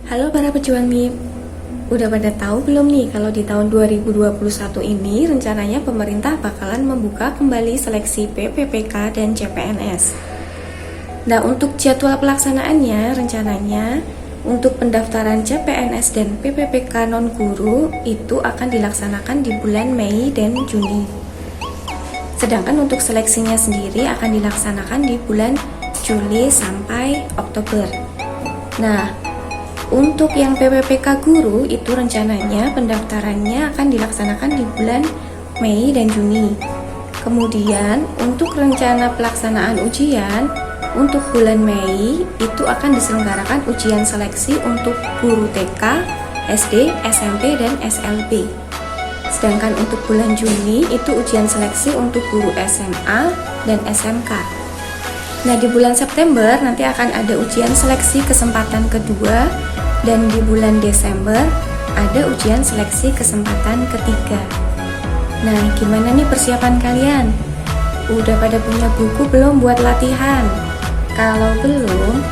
Halo para pejuang MIP, udah pada tahu belum nih kalau di tahun 2021 ini rencananya pemerintah bakalan membuka kembali seleksi PPPK dan CPNS. Nah, untuk jadwal pelaksanaannya rencananya untuk pendaftaran CPNS dan PPPK non-guru itu akan dilaksanakan di bulan Mei dan Juni. Sedangkan untuk seleksinya sendiri akan dilaksanakan di bulan Juli sampai Oktober. Nah, untuk yang PPPK guru itu rencananya pendaftarannya akan dilaksanakan di bulan Mei dan Juni. Kemudian untuk rencana pelaksanaan ujian untuk bulan Mei itu akan diselenggarakan ujian seleksi untuk guru TK, SD, SMP, dan SLB. Sedangkan untuk bulan Juni itu ujian seleksi untuk guru SMA dan SMK. Nah, di bulan September nanti akan ada ujian seleksi kesempatan kedua, dan di bulan Desember ada ujian seleksi kesempatan ketiga. Nah, gimana nih persiapan kalian? Udah pada punya buku belum buat latihan? Kalau belum,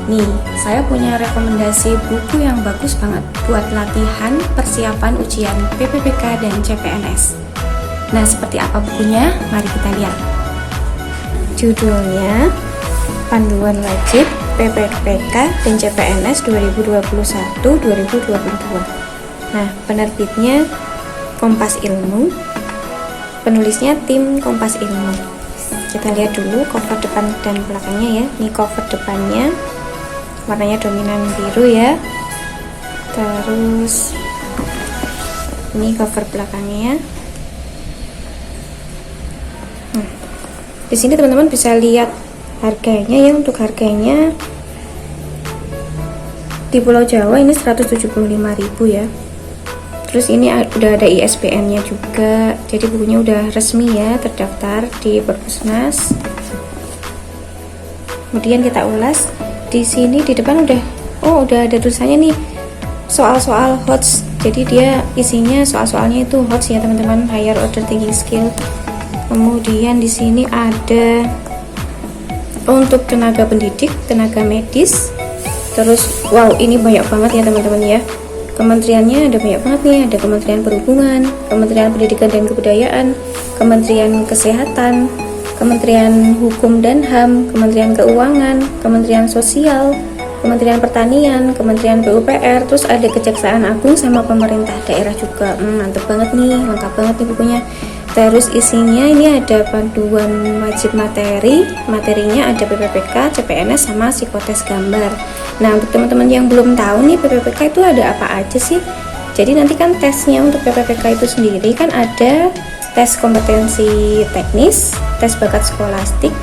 nih saya punya rekomendasi buku yang bagus banget buat latihan persiapan ujian PPPK dan CPNS. Nah, seperti apa bukunya? Mari kita lihat. Judulnya Panduan Wajib PPPK dan CPNS 2021-2022. Nah, penerbitnya Kompas Ilmu, penulisnya tim Kompas Ilmu. Kita lihat dulu cover depan dan belakangnya ya. Ini cover depannya warnanya dominan biru ya. Terus ini cover belakangnya. Nah, di sini teman-teman bisa lihat harganya ya. Untuk harganya di Pulau Jawa ini 175.000 ya. Terus ini udah ada ISBN-nya juga. Jadi bukunya udah resmi ya, terdaftar di Perpusnas. Kemudian kita ulas. Di sini di depan udah ada tulisannya nih. Soal-soal HOTS. Jadi dia isinya soal-soalnya itu HOTS ya, teman-teman, Higher Order Thinking Skill. Kemudian di sini ada untuk tenaga pendidik, tenaga medis. Terus wow, ini banyak banget ya teman-teman ya. Kementeriannya ada banyak banget nih. Ada Kementerian Perhubungan, Kementerian Pendidikan dan Kebudayaan, Kementerian Kesehatan, Kementerian Hukum dan HAM, Kementerian Keuangan, Kementerian Sosial, Kementerian Pertanian, Kementerian PUPR. Terus ada Kejaksaan Agung sama pemerintah daerah juga. Mantep banget nih, lengkap banget nih bukunya. Terus isinya ini ada panduan wajib materinya ada PPPK, CPNS, sama psikotes gambar. Nah, untuk teman-teman yang belum tahu nih PPPK itu ada apa aja sih? Jadi nanti kan tesnya untuk PPPK itu sendiri kan ada tes kompetensi teknis, tes bakat skolastik,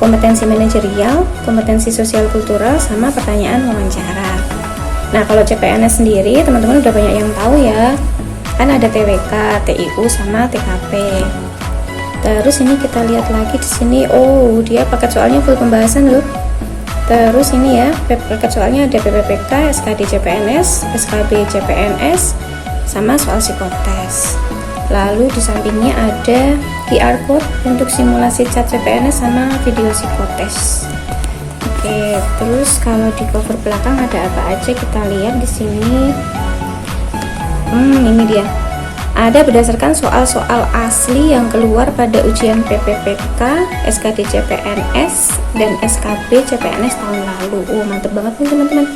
kompetensi manajerial, kompetensi sosial kultural, sama pertanyaan wawancara. Nah, kalau CPNS sendiri teman-teman udah banyak yang tahu ya. Kan ada TWK, TIU, sama TKP. Terus ini kita lihat lagi di sini, dia paket soalnya full pembahasan loh. Terus ini ya, paket soalnya ada PPPK, SKD CPNS, SKB CPNS, sama soal psikotes. Lalu di sampingnya ada QR code untuk simulasi cat CPNS sama video psikotes. Oke, terus kalau di cover belakang ada apa aja kita lihat di sini. Ini dia. Ada berdasarkan soal-soal asli yang keluar pada ujian PPPK, SKD CPNS, dan SKB CPNS tahun lalu. Mantep banget nih teman-teman.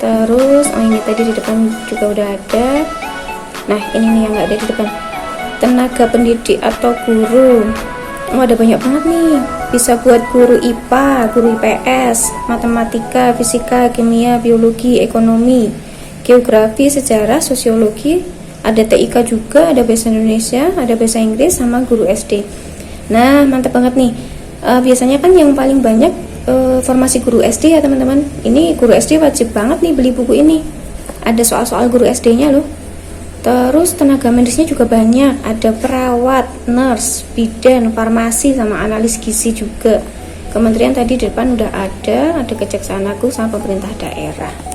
Terus, ini tadi di depan juga udah ada. Nah, ini nih yang nggak ada di depan. Tenaga pendidik atau guru. Ada banyak banget nih. Bisa buat guru IPA, guru IPS, matematika, fisika, kimia, biologi, ekonomi, geografi, sejarah, sosiologi, ada TIK juga, ada bahasa Indonesia, ada bahasa Inggris, sama guru SD. Nah, mantap banget nih. Biasanya kan yang paling banyak formasi guru SD ya teman-teman. Ini guru SD wajib banget nih beli buku ini. Ada soal-soal guru SD-nya loh. Terus tenaga medisnya juga banyak. Ada perawat, nurse, bidan, farmasi, sama analis gizi juga. Kementerian tadi di depan udah ada Kejaksaan Agung sama pemerintah daerah.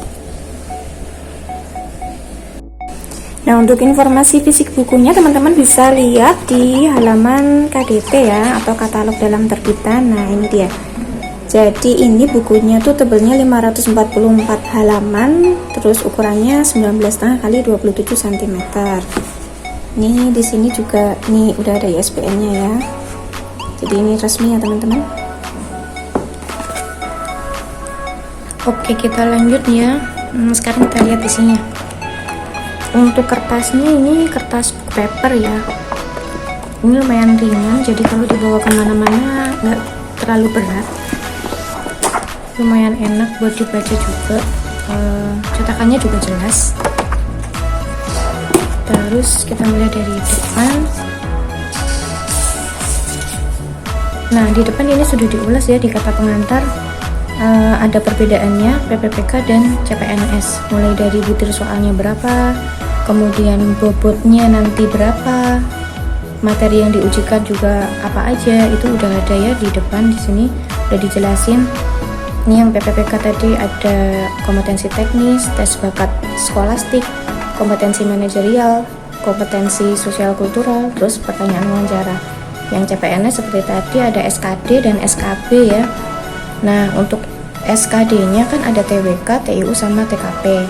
Nah, untuk informasi fisik bukunya teman-teman bisa lihat di halaman KDT ya, atau katalog dalam terbitan. Nah, ini dia. Jadi ini bukunya tuh tebelnya 544 halaman, terus ukurannya 19,5 kali 27 cm. Nih di sini juga nih udah ada ISBN-nya ya. Jadi ini resmi ya teman-teman. Oke, kita lanjut ya. Sekarang kita lihat isinya. Untuk kertasnya ini kertas paper ya. Ini lumayan ringan, jadi kalau dibawa kemana-mana nggak terlalu berat. Lumayan enak buat dibaca juga. Cetakannya juga jelas. Terus kita mulai dari depan. Nah, di depan ini sudah diulas ya di kata pengantar. Ada perbedaannya PPPK dan CPNS, mulai dari butir soalnya berapa, kemudian bobotnya nanti berapa, materi yang diujikan juga apa aja, itu udah ada ya di depan. Di sini udah dijelasin. Ini yang PPPK tadi ada kompetensi teknis, tes bakat skolastik, kompetensi manajerial, kompetensi sosial kultural, terus pertanyaan wawancara. Yang CPNS seperti tadi ada SKD dan SKB ya. Nah, untuk SKD-nya kan ada TWK, TIU, sama TKP.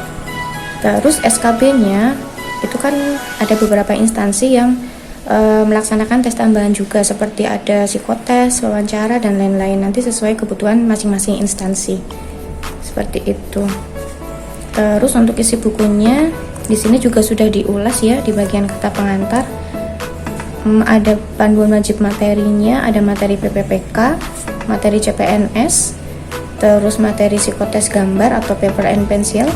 Terus SKB-nya itu kan ada beberapa instansi yang melaksanakan tes tambahan juga, seperti ada psikotes, wawancara, dan lain-lain. Nanti sesuai kebutuhan masing-masing instansi. Seperti itu. Terus untuk isi bukunya, di sini juga sudah diulas ya di bagian kata pengantar. Ada panduan wajib materinya, ada materi PPPK, materi CPNS, terus materi psikotes gambar atau paper and pencil,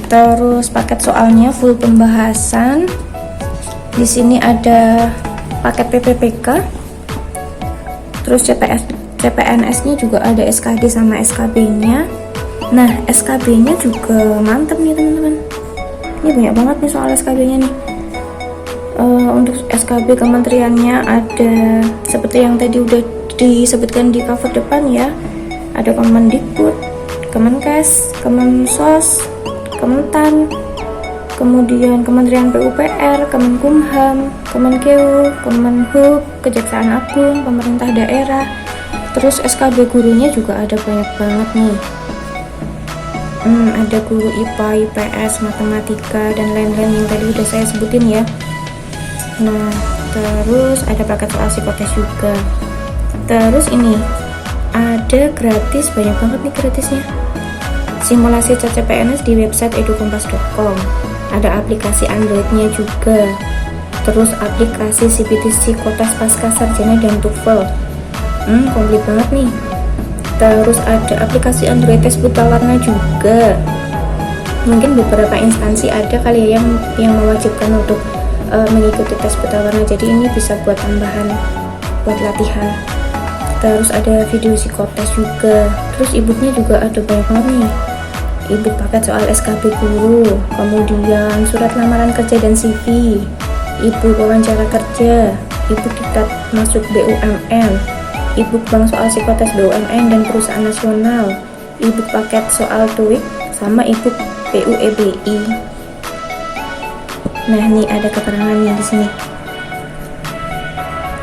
terus paket soalnya full pembahasan. Di sini ada paket PPPK, terus CPNS-nya juga ada SKD sama SKB-nya. Nah, SKB-nya juga mantep nih teman-teman. Ini banyak banget nih soal SKB-nya nih. Untuk SKB kementeriannya ada seperti yang tadi udah disebutkan di cover depan ya, ada Kemendikbud, Kemenkes, Kemensos, Kementan, kemudian Kementerian PUPR, Kemenkumham, Kemenkeu, Kemenhub, Kejaksaan Agung, pemerintah daerah. Terus SKB gurunya juga ada banyak banget nih. Ada guru IPA, IPS, matematika, dan lain-lain yang tadi udah saya sebutin ya. Nah, terus ada paket soal psikotes juga. Terus ini ada gratis, banyak banget nih gratisnya. Simulasi CPNS di website edukompas.com. Ada aplikasi Android-nya juga. Terus aplikasi CPT Psikotes Pasca Sarjana dan TOEFL. Komplit banget nih. Terus ada aplikasi Android tes buta warna juga. Mungkin beberapa instansi ada kali ya yang mewajibkan untuk mengikuti tes buta warna, jadi ini bisa buat tambahan buat latihan. Terus ada video psikotes juga. Terus e-booknya juga ada banyak banget nih. E-book paket soal SKB guru, kemudian surat lamaran kerja dan CV, e-book wawancara kerja, e-book diktat masuk BUMN, e-book bank soal psikotes BUMN dan perusahaan nasional, e-book paket soal TOEIK, sama e-book PUEBI. Nah, ini ada keterangannya di sini.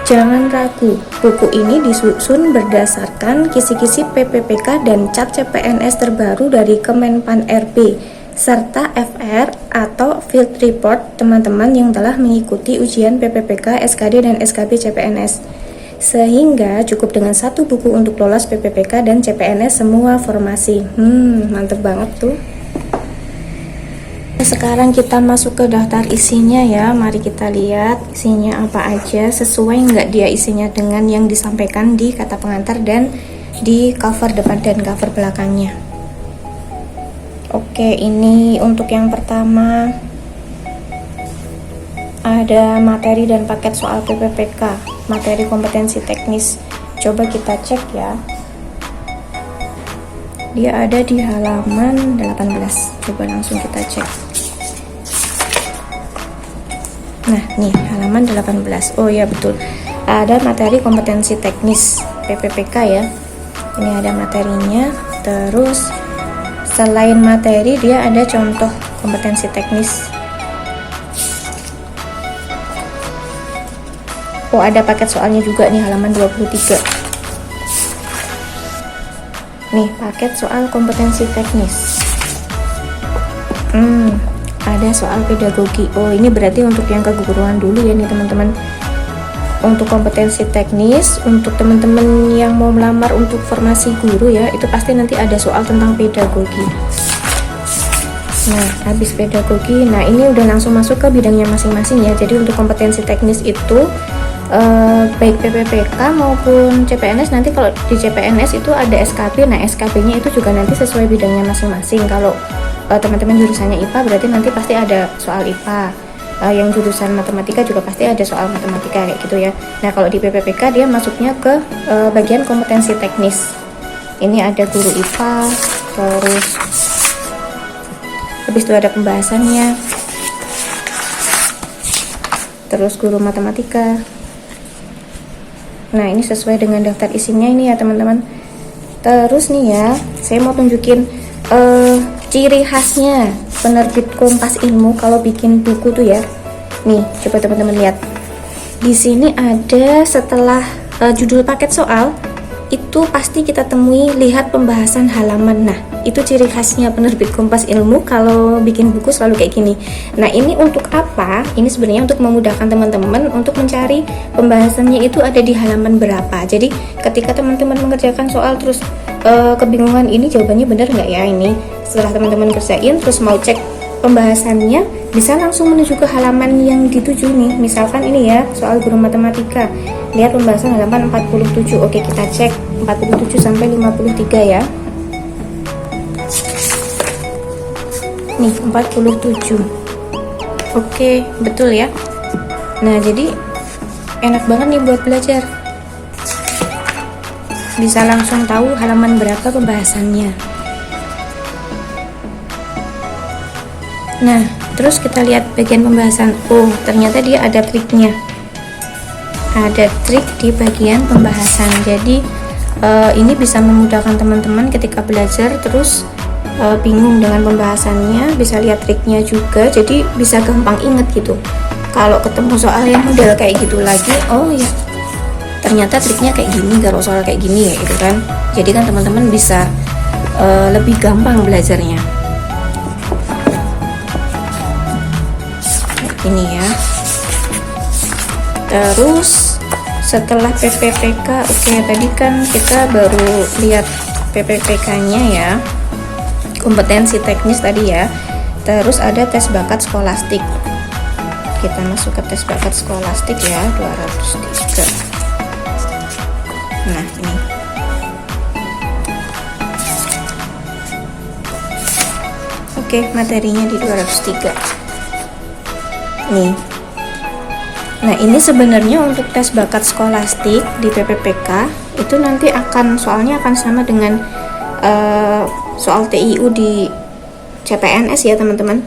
Jangan ragu, buku ini disusun berdasarkan kisi-kisi PPPK dan cap CPNS terbaru dari Kemenpan RB serta FR atau Field Report teman-teman yang telah mengikuti ujian PPPK, SKD, dan SKB CPNS. Sehingga cukup dengan satu buku untuk lolos PPPK dan CPNS semua formasi. Mantep banget tuh. Sekarang kita masuk ke daftar isinya ya. Mari kita lihat isinya apa aja, sesuai nggak dia isinya dengan yang disampaikan di kata pengantar dan di cover depan dan cover belakangnya. Oke, ini untuk yang pertama ada materi dan paket soal PPPK, materi kompetensi teknis. Coba kita cek ya. Dia ada di halaman 18. Coba langsung kita cek. Nah, nih halaman 18. Oh ya, betul. Ada materi kompetensi teknis PPPK ya. Ini ada materinya. Terus selain materi dia ada contoh kompetensi teknis. Oh, ada paket soalnya juga nih halaman 23. Nih, paket soal kompetensi teknis. Ada soal pedagogi. Oh, ini berarti untuk yang keguruan dulu ya nih teman-teman. Untuk kompetensi teknis, untuk teman-teman yang mau melamar untuk formasi guru ya, itu pasti nanti ada soal tentang pedagogi. Nah, habis pedagogi, nah ini udah langsung masuk ke bidangnya masing-masing ya. Jadi untuk kompetensi teknis itu baik PPPK maupun CPNS, nanti kalau di CPNS itu ada SKB. Nah, SKB-nya itu juga nanti sesuai bidangnya masing-masing. Kalau teman-teman jurusannya IPA berarti nanti pasti ada soal IPA. Yang jurusan matematika juga pasti ada soal matematika kayak gitu ya. Nah, kalau di PPPK dia masuknya ke bagian kompetensi teknis. Ini ada guru IPA, terus habis itu ada pembahasannya, terus guru matematika. Nah, ini sesuai dengan daftar isinya ini ya teman-teman. Terus nih ya, saya mau tunjukin ciri khasnya penerbit Kompas Ilmu kalau bikin buku tuh ya. Nih, coba teman-teman lihat. Di sini ada setelah judul paket soal, itu pasti kita temui lihat pembahasan halaman. Nah, itu ciri khasnya penerbit Kompas Ilmu kalau bikin buku selalu kayak gini. Nah, ini untuk apa? Ini sebenarnya untuk memudahkan teman-teman untuk mencari pembahasannya itu ada di halaman berapa. Jadi, ketika teman-teman mengerjakan soal terus kebingungan ini jawabannya benar nggak ya ini, setelah teman-teman kerjain terus mau cek pembahasannya, bisa langsung menuju ke halaman yang dituju nih. Misalkan ini ya, soal guru matematika. Lihat pembahasan halaman 47. Oke, kita cek 47 sampai 53 ya. Nih, 47. Oke, betul ya. Nah, jadi enak banget nih buat belajar. Bisa langsung tahu halaman berapa pembahasannya. Nah, terus kita lihat bagian pembahasan. Oh, ternyata dia ada triknya. Ada trik di bagian pembahasan. Jadi ini bisa memudahkan teman-teman ketika belajar terus bingung dengan pembahasannya, bisa lihat triknya juga. Jadi bisa gampang inget gitu. Kalau ketemu soal yang model kayak gitu lagi, oh ya, ternyata triknya kayak gini kalau soal kayak gini ya gitu kan. Jadi kan teman-teman bisa lebih gampang belajarnya. Ini ya. Terus setelah PPPK, oke, tadi kan kita baru lihat PPPK-nya ya, kompetensi teknis tadi ya. Terus ada tes bakat skolastik. Kita masuk ke tes bakat skolastik ya, 203. Nah, ini. Oke, materinya di 203. Nih. Nah, ini sebenarnya untuk tes bakat skolastik di PPPK itu nanti soalnya akan sama dengan soal TIU di CPNS ya teman-teman.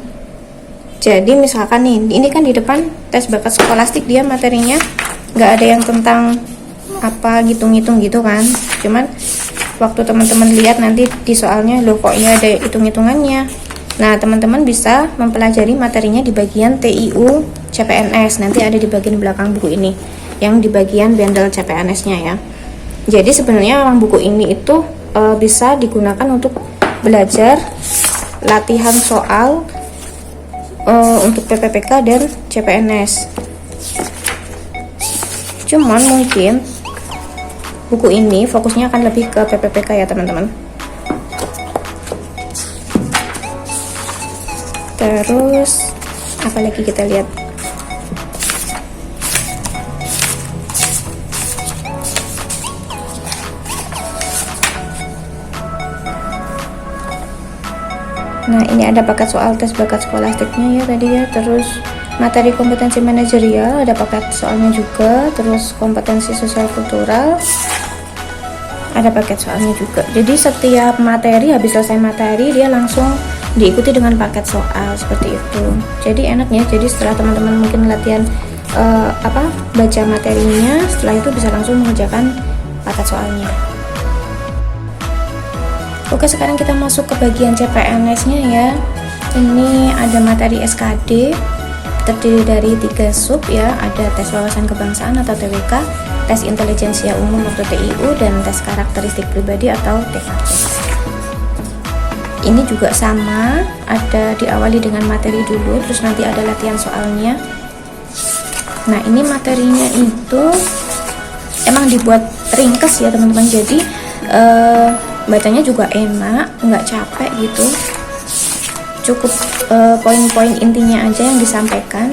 Jadi misalkan nih, ini kan di depan tes bakat skolastik dia materinya nggak ada yang tentang apa ngitung-ngitung gitu kan. Cuman waktu teman-teman lihat nanti di soalnya loh kok ya ada hitung-hitungannya. Nah, teman-teman bisa mempelajari materinya di bagian TIU CPNS. Nanti ada di bagian belakang buku ini, yang di bagian bundle CPNS-nya ya. Jadi sebenarnya buku ini itu bisa digunakan untuk belajar latihan soal untuk PPPK dan CPNS. Cuman mungkin buku ini fokusnya akan lebih ke PPPK ya teman-teman. Terus apalagi kita lihat. Nah, ini ada paket soal tes bakat skolastiknya ya tadi ya. Terus materi kompetensi manajerial ada paket soalnya juga. Terus kompetensi sosial kultural ada paket soalnya juga. Jadi setiap materi, habis selesai materi dia langsung diikuti dengan paket soal seperti itu. Jadi enaknya, jadi setelah teman-teman mungkin latihan baca materinya, setelah itu bisa langsung mengerjakan paket soalnya. Oke, sekarang kita masuk ke bagian CPNS-nya ya. Ini ada materi SKD, terdiri dari 3 sub ya. Ada tes wawasan kebangsaan atau TWK, tes intelijensia umum atau TIU, dan tes karakteristik pribadi atau TKP. Ini juga sama, ada diawali dengan materi dulu, terus nanti ada latihan soalnya. Nah, ini materinya itu emang dibuat ringkes ya teman-teman, jadi bacanya juga enak, nggak capek gitu. Cukup poin-poin intinya aja yang disampaikan,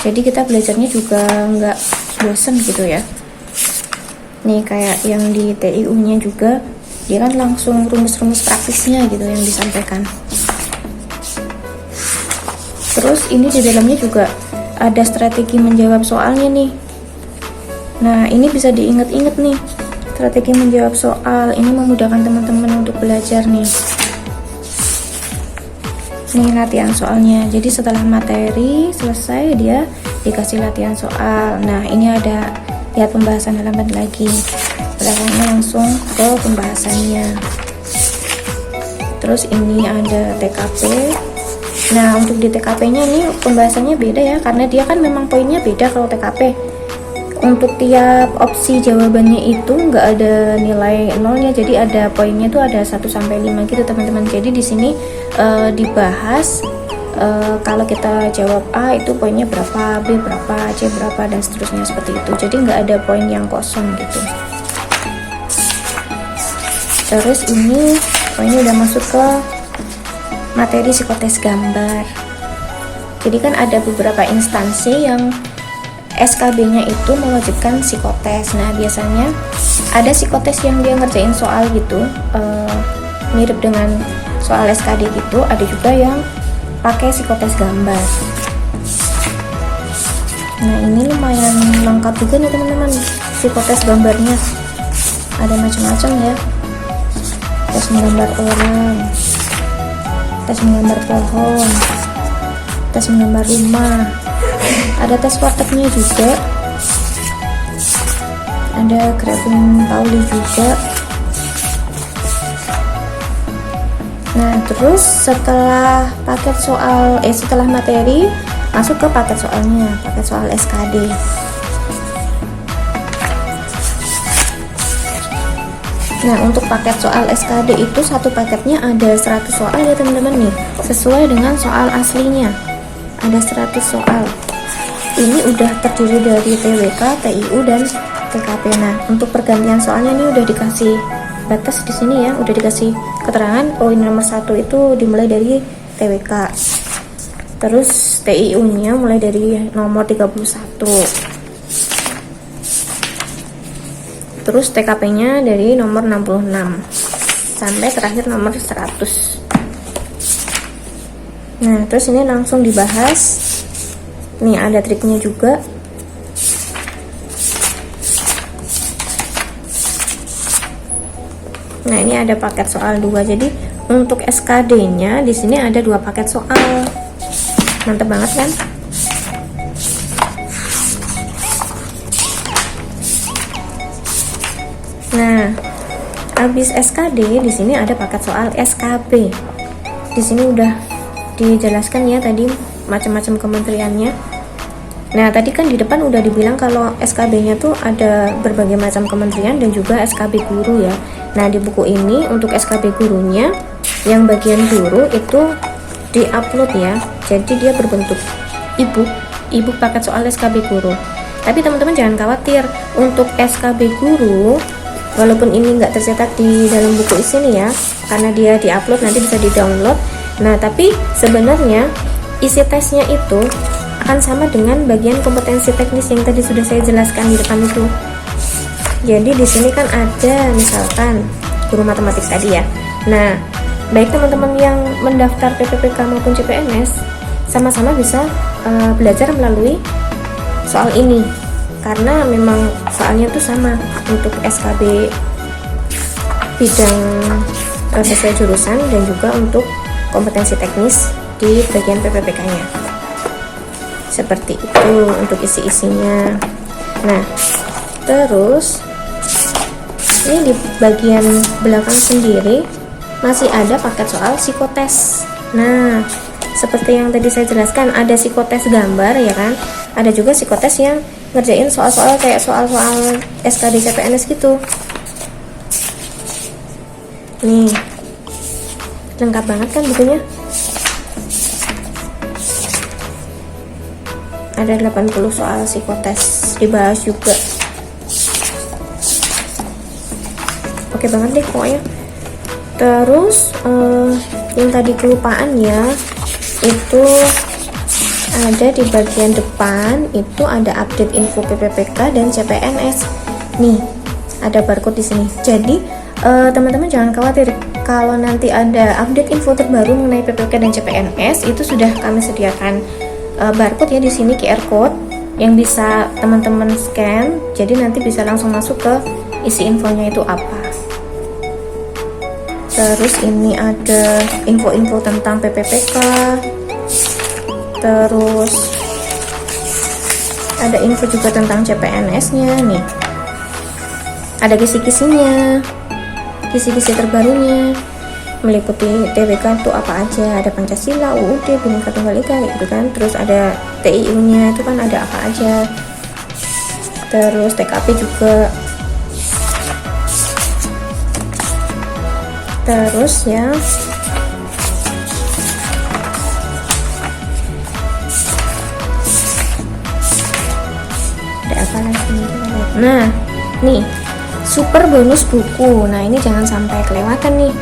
jadi kita belajarnya juga nggak bosen gitu ya. Nih kayak yang di TIU nya juga, dia kan langsung rumus-rumus praktisnya gitu yang disampaikan. Terus ini di dalamnya juga ada strategi menjawab soalnya nih. Nah, ini bisa diingat-ingat nih, strategi menjawab soal ini memudahkan teman-teman untuk belajar nih. Nih latihan soalnya, jadi setelah materi selesai dia dikasih latihan soal. Nah, ini ada lihat pembahasan halaman lagi, belakangannya langsung ke pembahasannya. Terus ini ada TKP. Nah, untuk di TKP nya ini pembahasannya beda ya, karena dia kan memang poinnya beda. Kalau TKP untuk tiap opsi jawabannya itu nggak ada nilai nolnya, jadi ada poinnya tuh ada 1-5 gitu teman-teman. Jadi di sini dibahas kalau kita jawab A itu poinnya berapa, B berapa, C berapa, dan seterusnya seperti itu. Jadi nggak ada poin yang kosong gitu. Terus ini poinnya udah masuk ke materi psikotes gambar. Jadi kan ada beberapa instansi yang SKB-nya itu mewajibkan psikotes. Nah, biasanya ada psikotes yang dia ngerjain soal gitu, mirip dengan soal SKD gitu. Ada juga yang pakai psikotes gambar. Nah, ini lumayan lengkap juga nih teman-teman, psikotes gambarnya ada macam-macam ya. Tes menggambar orang, tes menggambar pohon, tes menggambar rumah, ada tes wartegnya juga, ada graphing Pauli juga. Nah, terus setelah paket soal setelah materi masuk ke paket soalnya, paket soal SKD. Nah, untuk paket soal SKD itu satu paketnya ada 100 soal ya teman-teman nih, sesuai dengan soal aslinya. Ada 100 soal. Ini udah terdiri dari TWK, TIU, dan TKP. Nah, untuk pergantian soalnya ini udah dikasih batas di sini ya, udah dikasih keterangan poin nomor 1 itu dimulai dari TWK. Terus TIU-nya mulai dari nomor 31. Terus TKP-nya dari nomor 66 sampai terakhir nomor 100. Nah, terus ini langsung dibahas. Nih ada triknya juga. Nah, ini ada paket soal 2. Jadi untuk SKD-nya di sini ada 2 paket soal. Mantap banget kan? Nah, habis SKD di sini ada paket soal SKB. Di sini udah dijelaskan ya tadi macam-macam kementeriannya. Nah, tadi kan di depan udah dibilang kalau SKB-nya tuh ada berbagai macam kementerian dan juga SKB guru ya. Nah, di buku ini untuk SKB gurunya yang bagian guru itu di-upload ya. Jadi dia berbentuk e-book paket soal SKB guru. Tapi teman-teman jangan khawatir, untuk SKB guru walaupun ini nggak tercetak di dalam buku sini ya, karena dia di-upload nanti bisa di-download. Nah, tapi sebenarnya isi tesnya itu akan sama dengan bagian kompetensi teknis yang tadi sudah saya jelaskan di depan itu. Jadi di sini kan ada misalkan guru matematik tadi ya. Nah, baik teman-teman yang mendaftar PPPK maupun CPNS sama-sama bisa belajar melalui soal ini, karena memang soalnya tuh sama untuk SKB bidang sesuai jurusan dan juga untuk kompetensi teknis di bagian PPPK-nya. Seperti itu untuk isi-isinya. Nah, terus ini di bagian belakang sendiri masih ada paket soal psikotes. Nah, seperti yang tadi saya jelaskan, ada psikotes gambar ya kan, ada juga psikotes yang ngerjain soal-soal kayak soal-soal SKD CPNS gitu. Nih lengkap banget kan bukunya. Ada 80 soal psikotes dibahas juga. Oke banget deh pokoknya. Terus yang tadi kelupaan ya, itu ada di bagian depan itu ada update info PPPK dan CPNS. Nih, ada barcode di sini. Jadi teman-teman jangan khawatir kalau nanti ada update info terbaru mengenai PPPK dan CPNS, itu sudah kami sediakan barcode ya di sini, QR code yang bisa teman-teman scan. Jadi nanti bisa langsung masuk ke isi infonya itu apa. Terus ini ada info-info tentang PPPK. Terus ada info juga tentang CPNS-nya nih. Ada kisi-kisinya, kisi-kisi terbarunya, meliputi TBK itu apa aja, ada Pancasila, UUD, Bhinneka Tunggal Ika gitu kan. Terus ada TIU-nya itu kan ada apa aja. Terus TKP juga. Terus ya ada apa lagi? Nah, nih super bonus buku. Nah, ini jangan sampai kelewatan nih.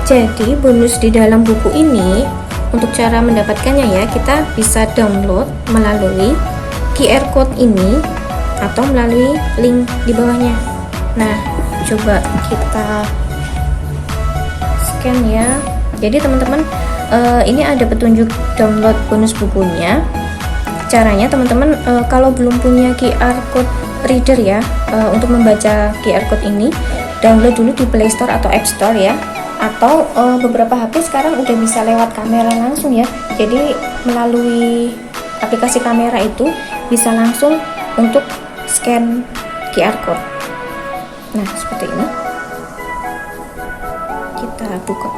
Jadi bonus di dalam buku ini, untuk cara mendapatkannya ya, kita bisa download melalui QR code ini atau melalui link di bawahnya. Nah, coba kita scan ya. Jadi teman-teman, ini ada petunjuk download bonus bukunya. Caranya teman-teman, kalau belum punya QR code reader ya, untuk membaca QR code ini, download dulu di Play Store atau App Store ya. Atau beberapa HP sekarang udah bisa lewat kamera langsung ya. Jadi melalui aplikasi kamera itu bisa langsung untuk scan QR code. Nah, seperti ini. Kita buka.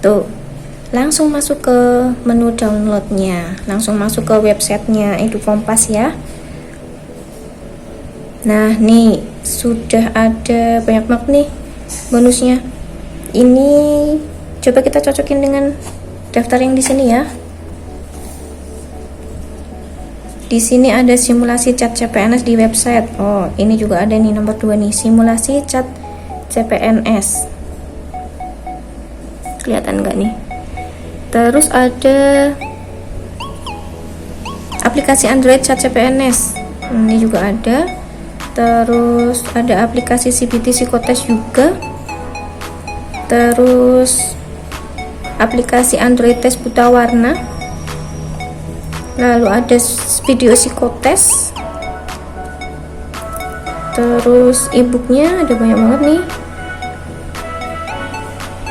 Tuh, langsung masuk ke menu downloadnya, langsung masuk ke websitenya Edu Kompas ya. Nah, nih sudah ada banyak banget nih bonusnya. Ini coba kita cocokin dengan daftar yang di sini ya. Di sini ada simulasi cat CPNS di website. Oh, ini juga ada nih nomor 2 nih, simulasi cat CPNS. Kelihatan nggak nih? Terus ada aplikasi Android cat CPNS. Ini juga ada. Terus ada aplikasi CBT Psikotes juga. Terus aplikasi Android tes buta warna. Lalu ada video psikotes. Terus e-booknya ada banyak banget nih.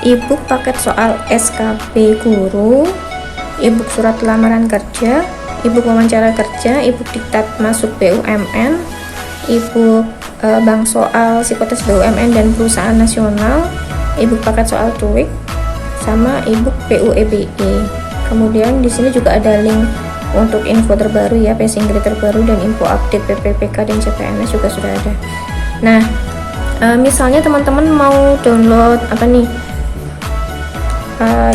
E-book paket soal SKB guru, e-book surat lamaran kerja, e-book wawancara kerja, e-book diktat masuk BUMN, e-book bank soal psikotes BUMN dan perusahaan nasional, e-book paket soal TOEIC, sama e-book PUEBE. Kemudian di sini juga ada link untuk info terbaru ya, passing grade terbaru dan info update PPPK dan CPNS juga sudah ada. Nah, misalnya teman-teman mau download apa nih?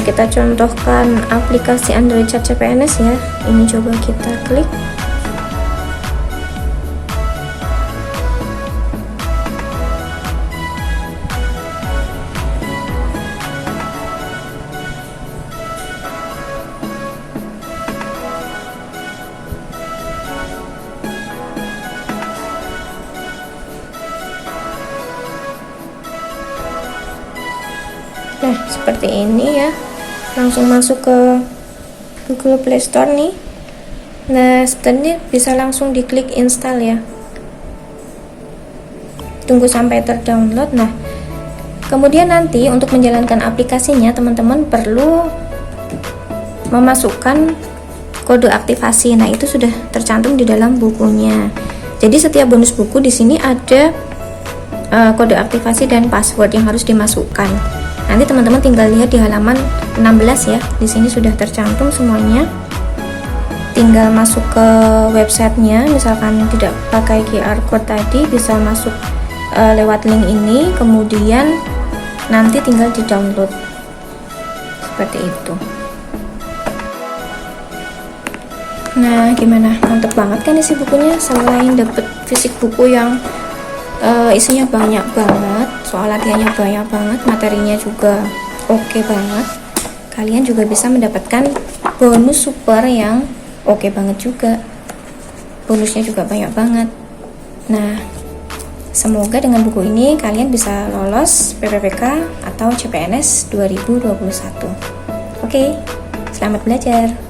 Kita contohkan aplikasi Android Chat CPNS ya. Ini coba kita klik. Nah, seperti ini ya. Langsung masuk ke Google Play Store nih. Nah, setelahnya bisa langsung diklik install ya. Tunggu sampai terdownload. Nah, kemudian nanti untuk menjalankan aplikasinya teman-teman perlu memasukkan kode aktivasi. Nah, itu sudah tercantum di dalam bukunya. Jadi setiap bonus buku di sini ada kode aktivasi dan password yang harus dimasukkan. Nanti teman-teman tinggal lihat di halaman 16 ya. Di sini sudah tercantum semuanya. Tinggal masuk ke websitenya. Misalkan tidak pakai QR code tadi, bisa masuk lewat link ini, kemudian nanti tinggal di download seperti itu. Nah, gimana? Mantep banget kan isi bukunya? Selain dapet fisik buku yang isinya banyak banget, soal latihannya banyak banget, materinya juga oke banget, kalian juga bisa mendapatkan bonus super yang oke banget juga. Bonusnya juga banyak banget. Nah, semoga dengan buku ini kalian bisa lolos PPPK atau CPNS 2021. Oke, selamat belajar.